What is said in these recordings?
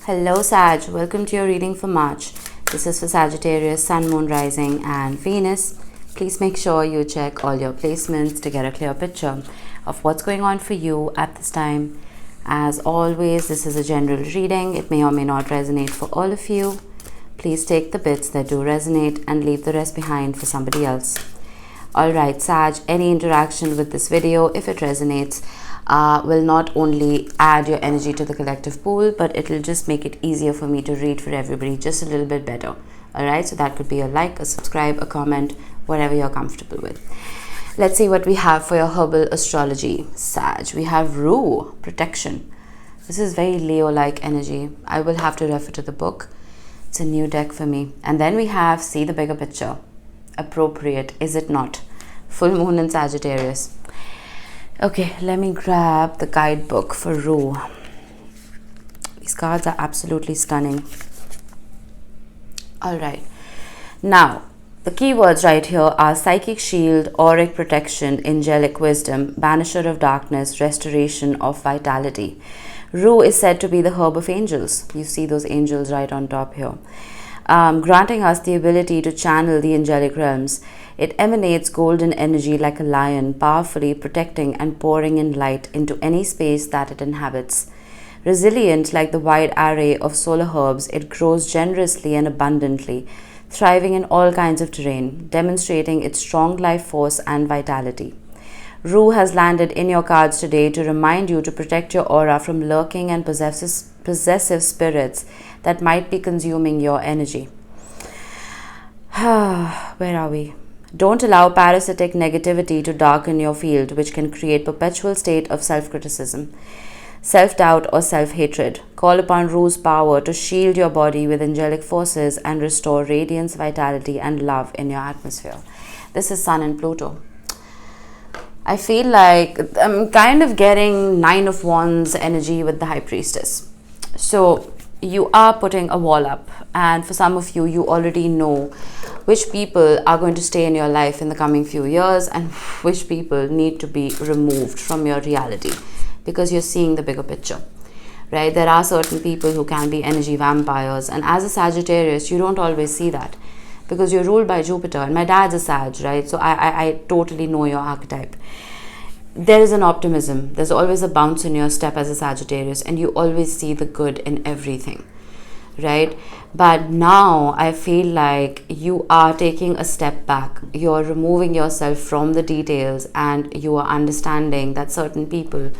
Hello Sag, welcome to your reading for March. This is for Sagittarius, Sun, Moon, Rising and Venus. Please make sure you check all your placements to get a clear picture of what's going on for you at this time. As always, this is a general reading. It may or may not resonate for all of you. Please take the bits that do resonate and leave the rest behind for somebody else. Alright Sag, any interaction with this video, if it resonates, will not only add your energy to the collective pool, but it will just make it easier for me to read for everybody just a little bit better. Alright, so that could be a like, a subscribe, a comment, whatever you're comfortable with. Let's see what we have for your herbal astrology, Sag. We have Rue, protection. This is very Leo-like energy. I will have to refer to the book. It's a new deck for me. And then we have see the bigger picture. Appropriate, is it not? Full moon in Sagittarius. Okay, let me grab the guidebook for Rue. These cards are absolutely stunning. Alright, now the keywords right here are psychic shield, auric protection, angelic wisdom, banisher of darkness, restoration of vitality. Rue is said to be the herb of angels. You see those angels right on top here. Granting us the ability to channel the angelic realms. It emanates golden energy like a lion, powerfully protecting and pouring in light into any space that it inhabits. Resilient like the wide array of solar herbs, it grows generously and abundantly, thriving in all kinds of terrain, demonstrating its strong life force and vitality. Rue has landed in your cards today to remind you to protect your aura from lurking and possessive spirits that might be consuming your energy. Where are we? Don't allow parasitic negativity to darken your field, which can create perpetual state of self-criticism, self-doubt or self-hatred. Call upon Rue's power to shield your body with angelic forces and restore radiance, vitality and love in your atmosphere. This is Sun and Pluto. I feel like I'm kind of getting 9 of Wands energy with the High Priestess. So you are putting a wall up, and for some of you, you already know which people are going to stay in your life in the coming few years and which people need to be removed from your reality, because you're seeing the bigger picture, right? There are certain people who can be energy vampires, and as a Sagittarius, you don't always see that because you're ruled by Jupiter, and my dad's a Sag, right? So I totally know your archetype. There is an optimism. There's always a bounce in your step as a Sagittarius, and you always see the good in everything, right? But now I feel like you are taking a step back. You're removing yourself from the details, and you are understanding that certain people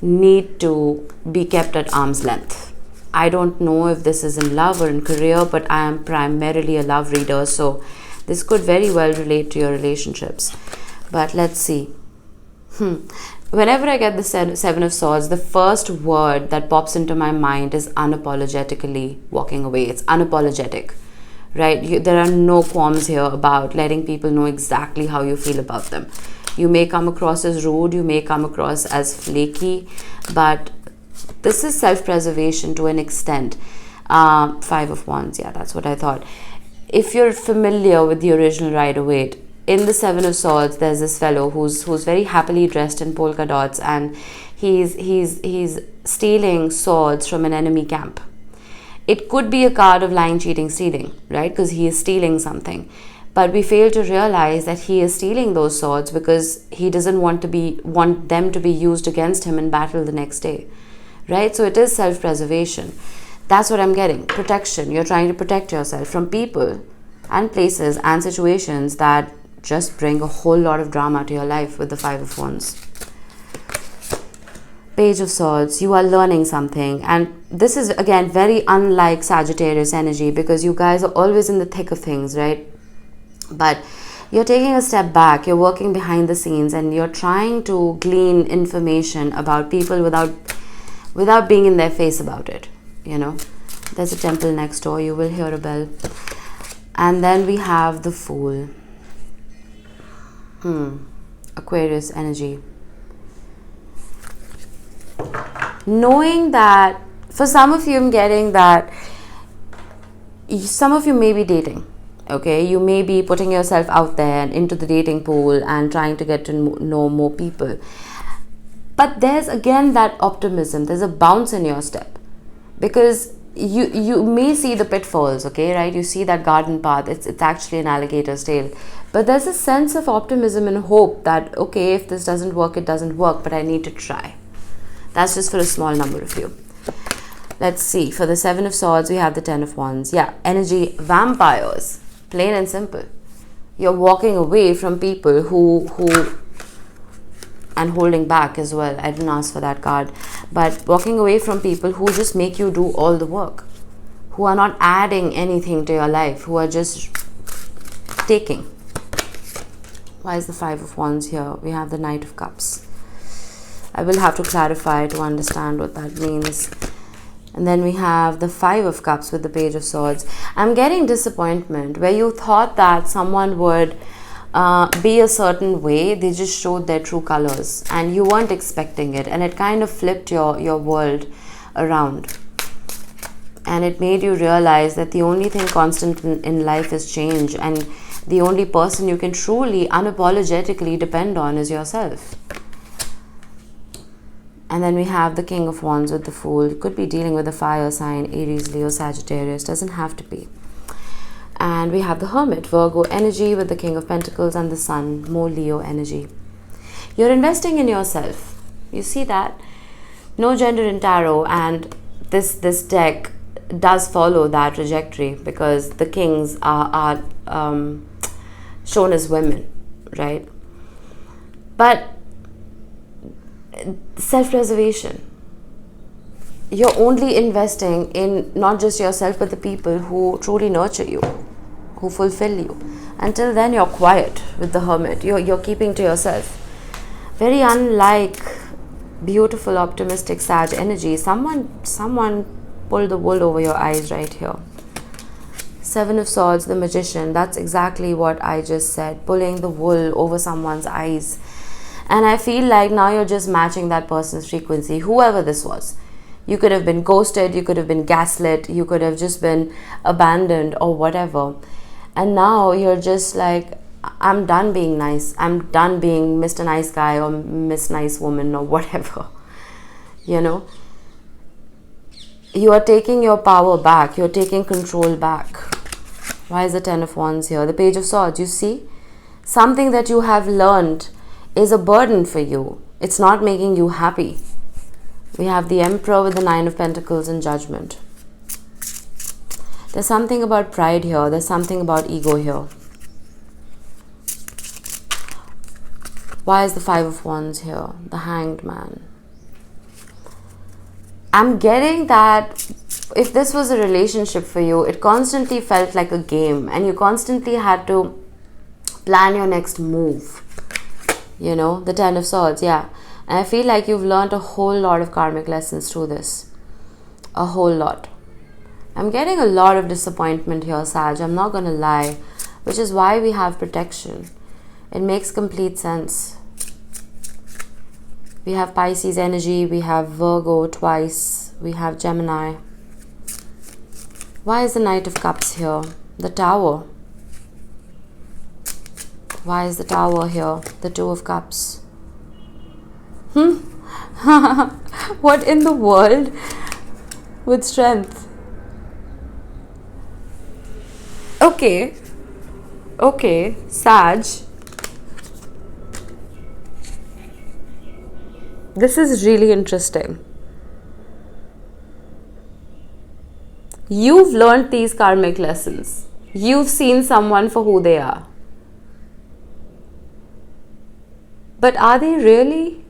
need to be kept at arm's length. I don't know if this is in love or in career, but I am primarily a love reader, so this could very well relate to your relationships. But let's see. Whenever I get the Seven of Swords, the first word that pops into my mind is unapologetically walking away. It's unapologetic, right? There are no qualms here about letting people know exactly how you feel about them. You may come across as rude, you may come across as flaky, but this is self-preservation to an extent. 5 of Wands, yeah, that's what I thought. If you're familiar with the original Rider-Waite, in the Seven of Swords, there's this fellow who's very happily dressed in polka dots, and he's stealing swords from an enemy camp. It could be a card of lying, cheating, stealing, right? Because he is stealing something. But we fail to realize that he is stealing those swords because he doesn't want them to be used against him in battle the next day, right? So it is self-preservation. That's what I'm getting. Protection. You're trying to protect yourself from people and places and situations that just bring a whole lot of drama to your life with the 5 of Wands. Page of Swords, you are learning something, and this is again very unlike Sagittarius energy because you guys are always in the thick of things, right? But you're taking a step back, you're working behind the scenes, and you're trying to glean information about people without being in their face about it, you know. There's a temple next door, you will hear a bell. And then we have the Fool. Aquarius energy. Knowing that, for some of you, I'm getting that some of you may be dating, okay? You may be putting yourself out there and into the dating pool and trying to get to know more people. But there's again that optimism. There's a bounce in your step because you may see the pitfalls, okay, right? You see that garden path, it's actually an alligator's tail. But there's a sense of optimism and hope that, okay, if this doesn't work, it doesn't work, but I need to try. That's just for a small number of you. Let's see. For the 7 of Swords, we have the 10 of Wands. Yeah, energy vampires. Plain and simple. You're walking away from people who and holding back as well. I didn't ask for that card. But walking away from people who just make you do all the work. Who are not adding anything to your life. Who are just taking. Why is the 5 of Wands here? We have the Knight of Cups. I will have to clarify to understand what that means. And then we have the 5 of Cups with the Page of Swords. I'm getting disappointment where you thought that someone would be a certain way. They just showed their true colors and you weren't expecting it. And it kind of flipped your world around. And it made you realize that the only thing constant in life is change. And the only person you can truly, unapologetically depend on is yourself. And then we have the King of Wands with the Fool. You could be dealing with a fire sign, Aries, Leo, Sagittarius. Doesn't have to be. And we have the Hermit, Virgo energy with the King of Pentacles and the Sun, more Leo energy. You're investing in yourself. You see that? No gender in tarot, and this deck does follow that trajectory because the kings are shown as women, right? But self-preservation. You're only investing in not just yourself but the people who truly nurture you, who fulfill you. Until then, you're quiet with the Hermit. You're keeping to yourself. Very unlike beautiful, optimistic Sag energy. Someone pulled the wool over your eyes right here. 7 of Swords, the Magician. That's exactly what I just said. Pulling the wool over someone's eyes. And I feel like now you're just matching that person's frequency, whoever this was. You could have been ghosted, you could have been gaslit, you could have just been abandoned or whatever. And now you're just like, I'm done being nice. I'm done being Mr. Nice Guy or Miss Nice Woman or whatever. You know? You are taking your power back. You're taking control back. Why is the 10 of Wands here? The Page of Swords, you see? Something that you have learned is a burden for you. It's not making you happy. We have the Emperor with the 9 of Pentacles and Judgment. There's something about pride here. There's something about ego here. Why is the 5 of Wands here? The Hanged Man. I'm getting that if this was a relationship for you, it constantly felt like a game and you constantly had to plan your next move. You know, the 10 of Swords, yeah. And I feel like you've learned a whole lot of karmic lessons through this. A whole lot. I'm getting a lot of disappointment here, Sag. I'm not going to lie. Which is why we have protection. It makes complete sense. We have Pisces energy. We have Virgo twice. We have Gemini. Why is the Knight of Cups here? The Tower. Why is the Tower here? The 2 of Cups. What in the world? With strength. Okay. Okay, Sag. This is really interesting. You've learned these karmic lessons. You've seen someone for who they are. But are they really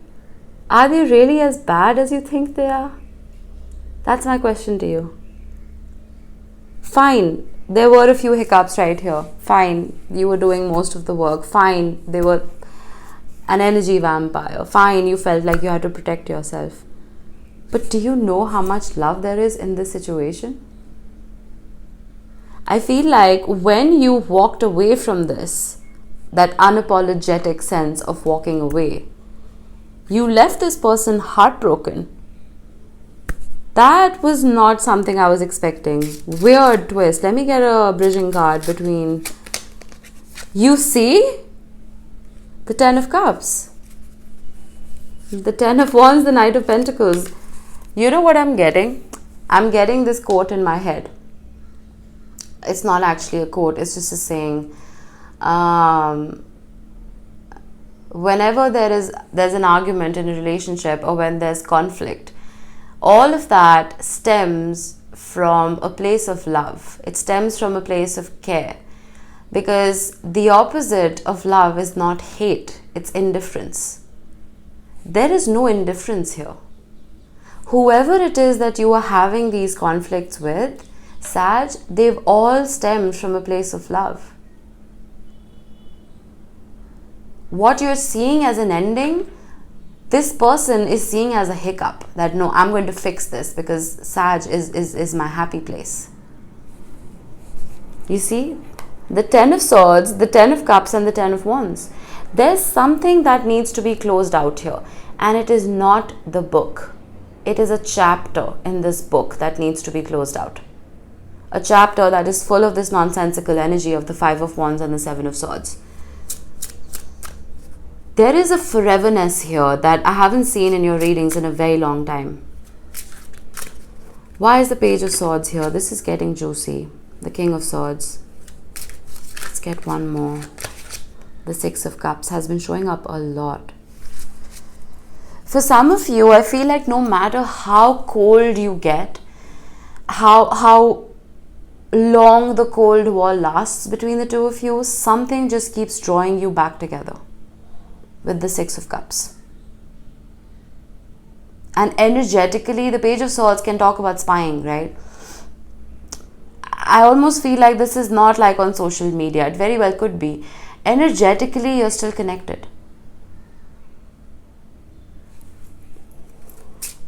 as bad as you think they are? That's my question to you. Fine, there were a few hiccups right here. Fine, you were doing most of the work. Fine, they were an energy vampire. Fine, you felt like you had to protect yourself. But do you know how much love there is in this situation? I feel like when you walked away from this, that unapologetic sense of walking away, you left this person heartbroken. That was not something I was expecting. Weird twist. Let me get a bridging card between. You see? The 10 of Cups. The 10 of Wands, the Knight of Pentacles. You know what I'm getting? I'm getting this quote in my head. It's not actually a quote, it's just a saying. Whenever there's an argument in a relationship, or when there's conflict, all of that stems from a place of love. It stems from a place of care. Because the opposite of love is not hate, it's indifference. There is no indifference here. Whoever it is that you are having these conflicts with, Sag, they've all stemmed from a place of love. What you're seeing as an ending, this person is seeing as a hiccup. That no, I'm going to fix this because Sag is my happy place. You see? The 10 of Swords, the 10 of Cups and the 10 of Wands. There's something that needs to be closed out here. And it is not the book. It is a chapter in this book that needs to be closed out. A chapter that is full of this nonsensical energy of the 5 of Wands and the 7 of Swords. There is a foreverness here that I haven't seen in your readings in a very long time. Why is the Page of Swords here? This is getting juicy. The King of Swords. Let's get one more. The 6 of Cups has been showing up a lot. For some of you, I feel like no matter how cold you get, how long the cold war lasts between the two of you, something just keeps drawing you back together with the 6 of Cups. And energetically, the Page of Swords can talk about spying, right? I almost feel like this is not like on social media. It very well could be. Energetically, you're still connected.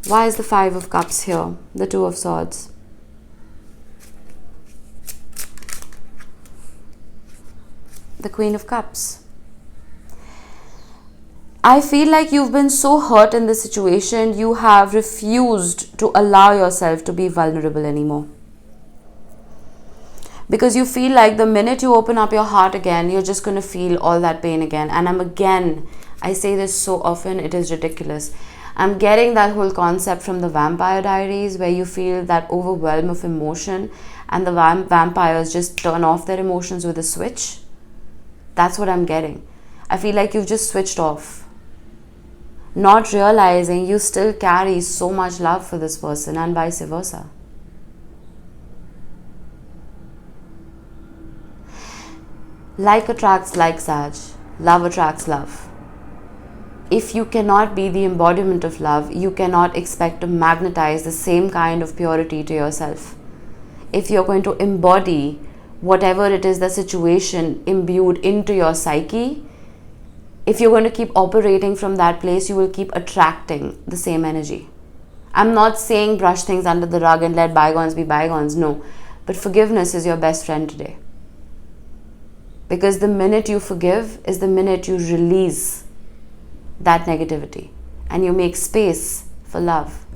Why is the 5 of Cups here? The 2 of Swords. The Queen of Cups. I feel like you've been so hurt in this situation, you have refused to allow yourself to be vulnerable anymore. Because you feel like the minute you open up your heart again, you're just going to feel all that pain again. And I say this so often, it is ridiculous. I'm getting that whole concept from the Vampire Diaries, where you feel that overwhelm of emotion and the vampires just turn off their emotions with a switch. That's what I'm getting. I feel like you've just switched off. Not realizing you still carry so much love for this person, and vice versa. Like attracts like, Sag. Love attracts love. If you cannot be the embodiment of love, you cannot expect to magnetize the same kind of purity to yourself. If you're going to embody whatever it is, the situation imbued into your psyche, if you're going to keep operating from that place, you will keep attracting the same energy. I'm not saying brush things under the rug and let bygones be bygones, no. But forgiveness is your best friend today. Because the minute you forgive is the minute you release that negativity and you make space for love.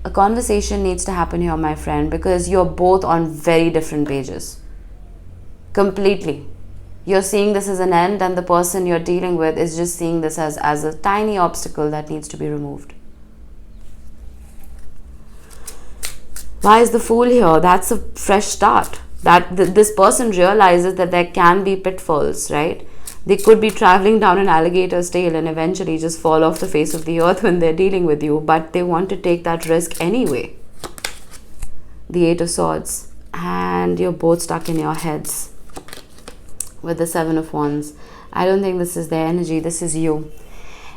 A conversation needs to happen here, my friend, because you're both on very different pages. Completely. You're seeing this as an end, and the person you're dealing with is just seeing this as a tiny obstacle that needs to be removed. Why is the Fool here? That's a fresh start. That this person realizes that there can be pitfalls, right? They could be traveling down an alligator's tail and eventually just fall off the face of the earth when they're dealing with you, but they want to take that risk anyway. The 8 of Swords, and you're both stuck in your heads with the 7 of Wands. I don't think this is their energy, this is you.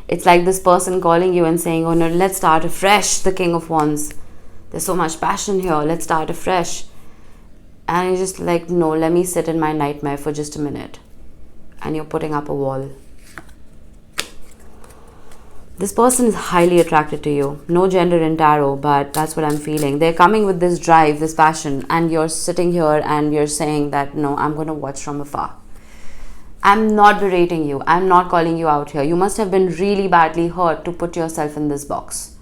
It's like this person calling you and saying, oh no, let's start afresh, the King of Wands. There's so much passion here, let's start afresh. And you're just like, no, let me sit in my nightmare for just a minute. And you're putting up a wall. This person is highly attracted to you. No gender in tarot, but that's what I'm feeling. They're coming with this drive, this passion, and you're sitting here and you're saying that, no, I'm going to watch from afar. I'm not berating you. I'm not calling you out here. You must have been really badly hurt to put yourself in this box.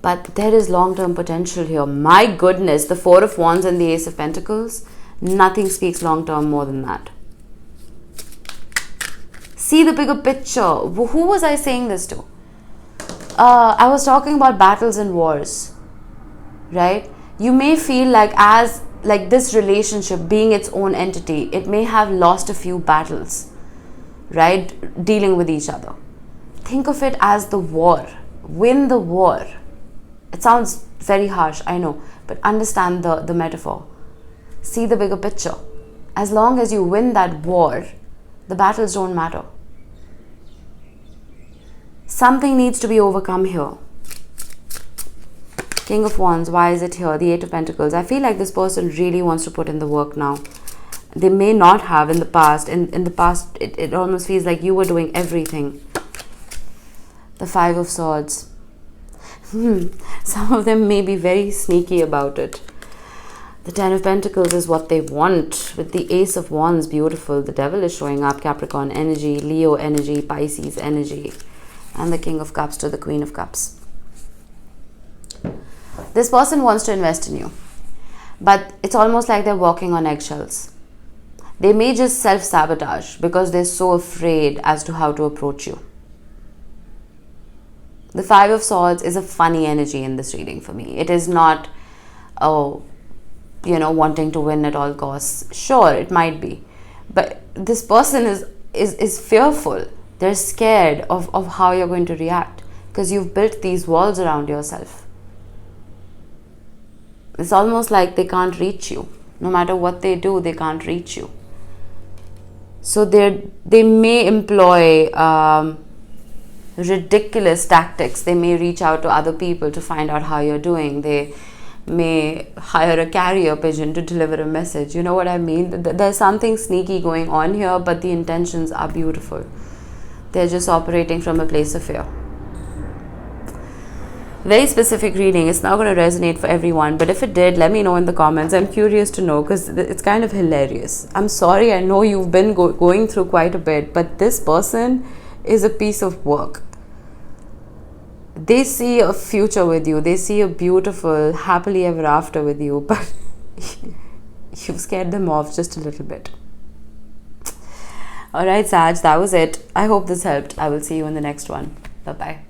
But there is long-term potential here. My goodness, the 4 of Wands and the Ace of Pentacles, nothing speaks long-term more than that. See the bigger picture. Who was I saying this to? I was talking about battles and wars. right? You may feel like this relationship being its own entity, it may have lost a few battles, right? Dealing with each other. Think of it as the war. Win the war. It sounds very harsh, I know, but understand the metaphor. See the bigger picture. As long as you win that war, the battles don't matter. Something needs to be overcome here. King of Wands, why is it here? The Eight of Pentacles. I feel like this person really wants to put in the work now. They may not have in the past. In the past, it almost feels like you were doing everything. The Five of Swords. Some of them may be very sneaky about it. The Ten of Pentacles is what they want. With the Ace of Wands, beautiful. The Devil is showing up. Capricorn energy, Leo energy, Pisces energy. And the King of Cups to the Queen of Cups. This person wants to invest in you. But it's almost like they're walking on eggshells. They may just self-sabotage because they're so afraid as to how to approach you. The Five of Swords is a funny energy in this reading for me. It is not, wanting to win at all costs. Sure, it might be. But this person is fearful. They're scared of how you're going to react because you've built these walls around yourself. It's almost like they can't reach you. No matter what they do, they can't reach you. So they may employ ridiculous tactics. They may reach out to other people to find out how you're doing. They may hire a carrier pigeon to deliver a message. You know what I mean? There's something sneaky going on here, but the intentions are beautiful. They're just operating from a place of fear. Very specific reading. It's not going to resonate for everyone, but if it did, let me know in the comments. I'm curious to know because it's kind of hilarious. I'm sorry, I know you've been going through quite a bit, but this person is a piece of work. They see a future with you. They see a beautiful, happily ever after with you, but you've scared them off just a little bit. Alright, Sag, that was it. I hope this helped. I will see you in the next one. Bye-bye.